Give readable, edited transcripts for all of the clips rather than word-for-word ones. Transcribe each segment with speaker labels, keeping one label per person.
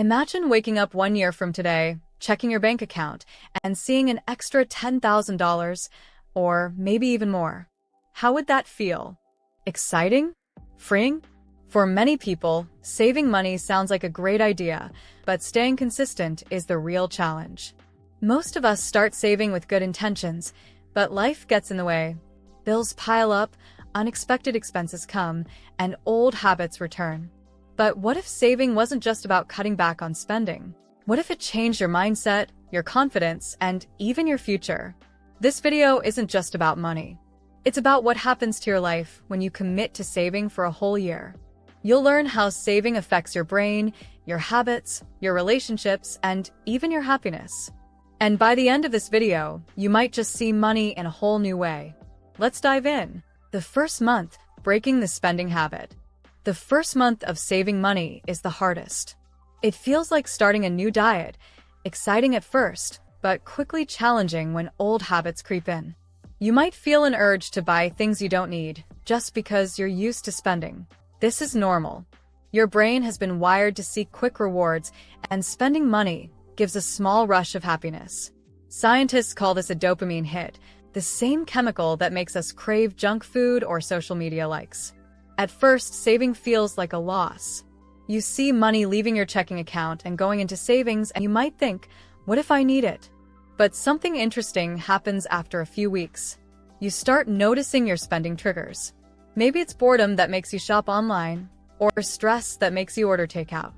Speaker 1: Imagine waking up 1 year from today, checking your bank account, and seeing an extra $10,000, or maybe even more. How would that feel? Exciting? Freeing? For many people, saving money sounds like a great idea, but staying consistent is the real challenge. Most of us start saving with good intentions, but life gets in the way. Bills pile up, unexpected expenses come, and old habits return. But what if saving wasn't just about cutting back on spending? What if it changed your mindset, your confidence, and even your future? This video isn't just about money. It's about what happens to your life when you commit to saving for a whole year. You'll learn how saving affects your brain, your habits, your relationships, and even your happiness. And by the end of this video, you might just see money in a whole new way. Let's dive in. The first month, breaking the spending habit. The first month of saving money is the hardest. It feels like starting a new diet, exciting at first, but quickly challenging when old habits creep in. You might feel an urge to buy things you don't need, just because you're used to spending. This is normal. Your brain has been wired to seek quick rewards, and spending money gives a small rush of happiness. Scientists call this a dopamine hit, the same chemical that makes us crave junk food or social media likes. At first, saving feels like a loss. You see money leaving your checking account and going into savings, and you might think, what if I need it? But something interesting happens after a few weeks. You start noticing your spending triggers. Maybe it's boredom that makes you shop online, or stress that makes you order takeout.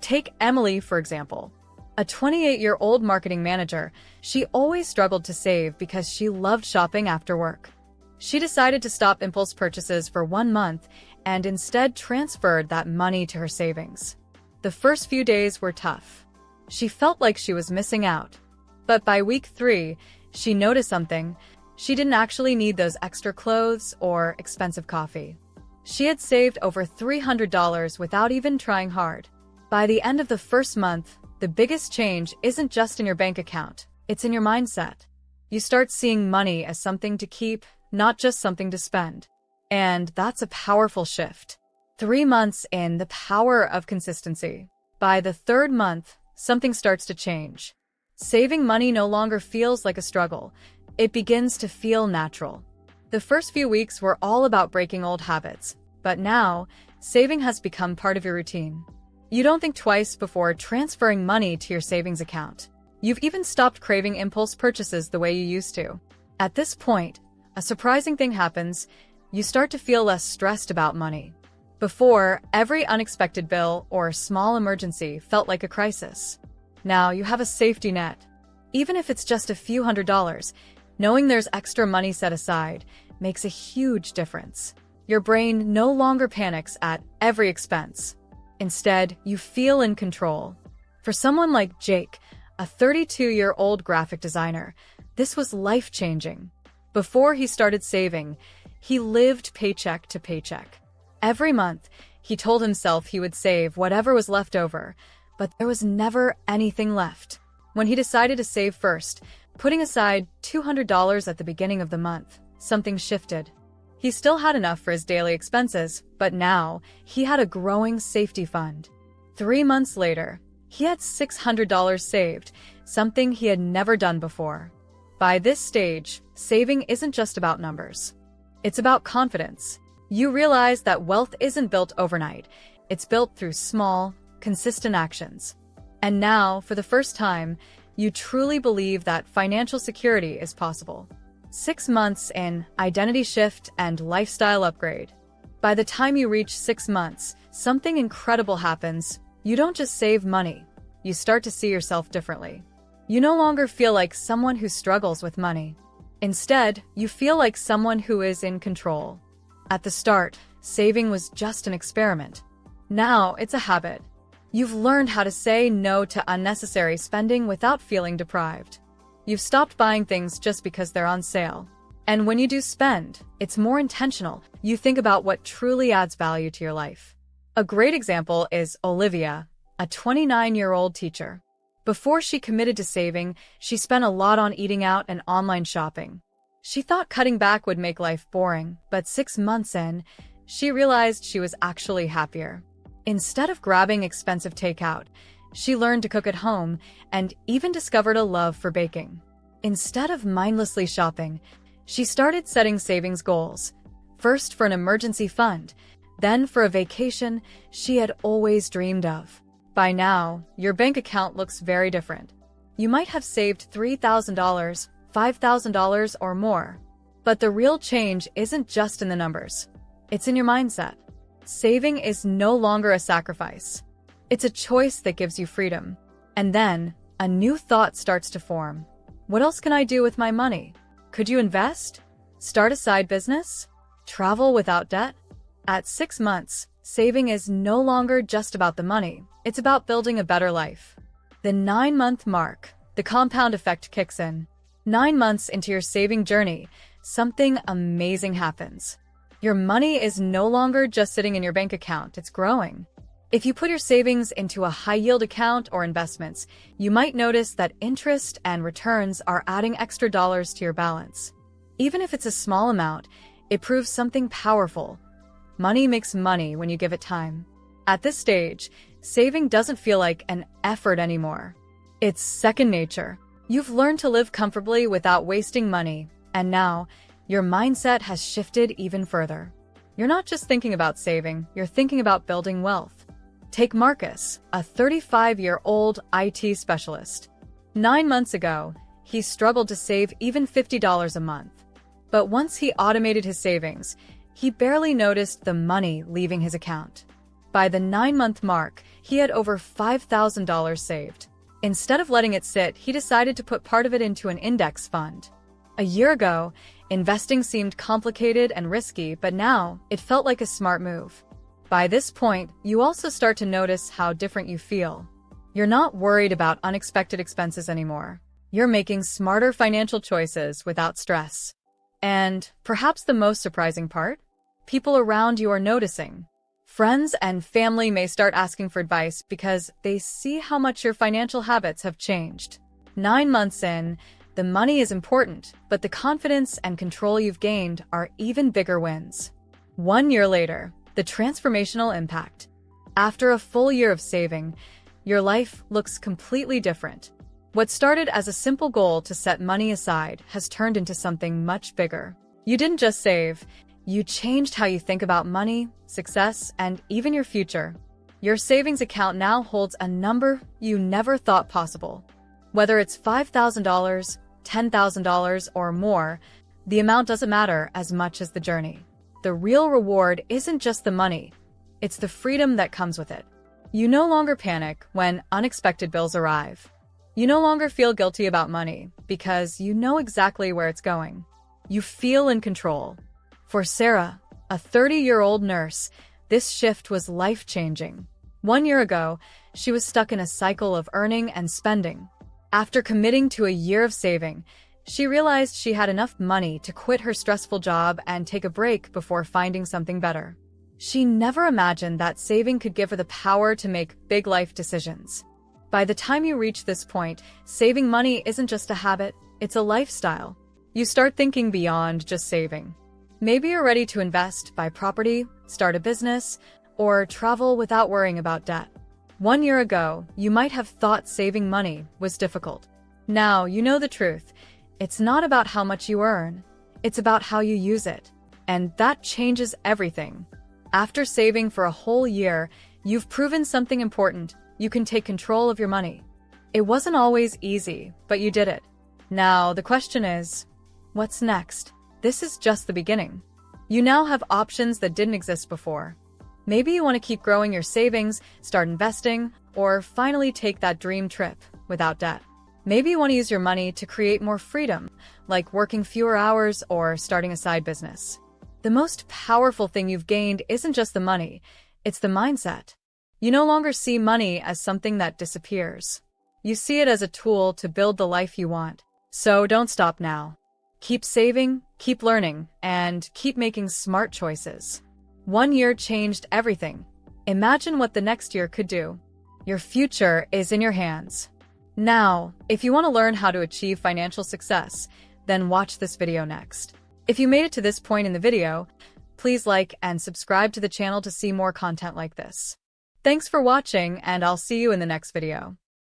Speaker 1: Take Emily, for example. A 28-year-old marketing manager, she always struggled to save because she loved shopping after work. She decided to stop impulse purchases for 1 month and instead transferred that money to her savings. The first few days were tough. She felt like she was missing out. But by week 3, she noticed something. She didn't actually need those extra clothes or expensive coffee. She had saved over $300 without even trying hard. By the end of the first month, the biggest change isn't just in your bank account, it's in your mindset. You start seeing money as something to keep, not just something to spend. And that's a powerful shift. 3 months in, the power of consistency. By the 3rd month, something starts to change. Saving money no longer feels like a struggle. It begins to feel natural. The first few weeks were all about breaking old habits, but now, saving has become part of your routine. You don't think twice before transferring money to your savings account. You've even stopped craving impulse purchases the way you used to. At this point, a surprising thing happens. You start to feel less stressed about money. Before, every unexpected bill or small emergency felt like a crisis. Now you have a safety net. Even if it's just a few $100s, knowing there's extra money set aside makes a huge difference. Your brain no longer panics at every expense. Instead, you feel in control. For someone like Jake, a 32-year-old graphic designer, this was life-changing. Before he started saving, he lived paycheck to paycheck. Every month, he told himself he would save whatever was left over, but there was never anything left. When he decided to save first, putting aside $200 at the beginning of the month, something shifted. He still had enough for his daily expenses, but now he had a growing safety fund. 3 months later, he had $600 saved, something he had never done before. By this stage, saving isn't just about numbers. It's about confidence. You realize that wealth isn't built overnight. It's built through small, consistent actions. And now, for the first time, you truly believe that financial security is possible. 6 months in, identity shift and lifestyle upgrade. By the time you reach 6 months, something incredible happens. You don't just save money. You start to see yourself differently. You no longer feel like someone who struggles with money. Instead, you feel like someone who is in control. At the start, saving was just an experiment. Now, it's a habit. You've learned how to say no to unnecessary spending without feeling deprived. You've stopped buying things just because they're on sale. And when you do spend, it's more intentional. You think about what truly adds value to your life. A great example is Olivia, a 29-year-old teacher. Before she committed to saving, she spent a lot on eating out and online shopping. She thought cutting back would make life boring, but 6 months in, she realized she was actually happier. Instead of grabbing expensive takeout, She learned to cook at home and even discovered a love for baking. Instead of mindlessly shopping, she started setting savings goals, first for an emergency fund, then for a vacation she had always dreamed of. By now, your bank account looks very different. You might have saved $3,000, $5,000 or more. But the real change isn't just in the numbers. It's in your mindset. Saving is no longer a sacrifice. It's a choice that gives you freedom. And then, a new thought starts to form. What else can I do with my money? Could you invest? Start a side business? Travel without debt? At 6 months, saving is no longer just about the money. It's about building a better life. The 9-month mark, the compound effect kicks in. 9 months into your saving journey, something amazing happens. Your money is no longer just sitting in your bank account, it's growing. If you put your savings into a high-yield account or investments, you might notice that interest and returns are adding extra dollars to your balance. Even if it's a small amount, it proves something powerful. Money makes money when you give it time. At this stage, saving doesn't feel like an effort anymore. It's second nature. You've learned to live comfortably without wasting money, and now, your mindset has shifted even further. You're not just thinking about saving, you're thinking about building wealth. Take Marcus, a 35-year-old IT specialist. 9 months ago, he struggled to save even $50 a month. But once he automated his savings, he barely noticed the money leaving his account. By the 9-month mark, he had over $5,000 saved. Instead of letting it sit, he decided to put part of it into an index fund. A year ago, investing seemed complicated and risky, but now it felt like a smart move. By this point, you also start to notice how different you feel. You're not worried about unexpected expenses anymore. You're making smarter financial choices without stress. And perhaps the most surprising part? People around you are noticing. Friends and family may start asking for advice because they see how much your financial habits have changed. 9 months in, the money is important, but the confidence and control you've gained are even bigger wins. 1 year later, the transformational impact. After a full year of saving, your life looks completely different. What started as a simple goal to set money aside has turned into something much bigger. You didn't just save, you changed how you think about money, success, and even your future. Your savings account now holds a number you never thought possible. Whether it's $5,000, $10,000, or more, the amount doesn't matter as much as the journey. The real reward isn't just the money, it's the freedom that comes with it. You no longer panic when unexpected bills arrive. You no longer feel guilty about money because you know exactly where it's going. You feel in control. For Sarah, a 30-year-old nurse, this shift was life-changing. 1 year ago, she was stuck in a cycle of earning and spending. After committing to a year of saving, she realized she had enough money to quit her stressful job and take a break before finding something better. She never imagined that saving could give her the power to make big life decisions. By the time you reach this point, saving money isn't just a habit, it's a lifestyle. You start thinking beyond just saving. Maybe you're ready to invest, buy property, start a business, or travel without worrying about debt. 1 year ago, you might have thought saving money was difficult. Now you know the truth. It's not about how much you earn, it's about how you use it. And that changes everything. After saving for a whole year, you've proven something important. You can take control of your money. It wasn't always easy, but you did it. Now the question is, what's next? This is just the beginning. You now have options that didn't exist before. Maybe you want to keep growing your savings, start investing, or finally take that dream trip without debt. Maybe you want to use your money to create more freedom, like working fewer hours or starting a side business. The most powerful thing you've gained isn't just the money, it's the mindset. You no longer see money as something that disappears. You see it as a tool to build the life you want. So don't stop now. Keep saving, keep learning, and keep making smart choices. 1 year changed everything. Imagine what the next year could do. Your future is in your hands. Now, if you want to learn how to achieve financial success, then watch this video next. If you made it to this point in the video, please like and subscribe to the channel to see more content like this. Thanks for watching, and I'll see you in the next video.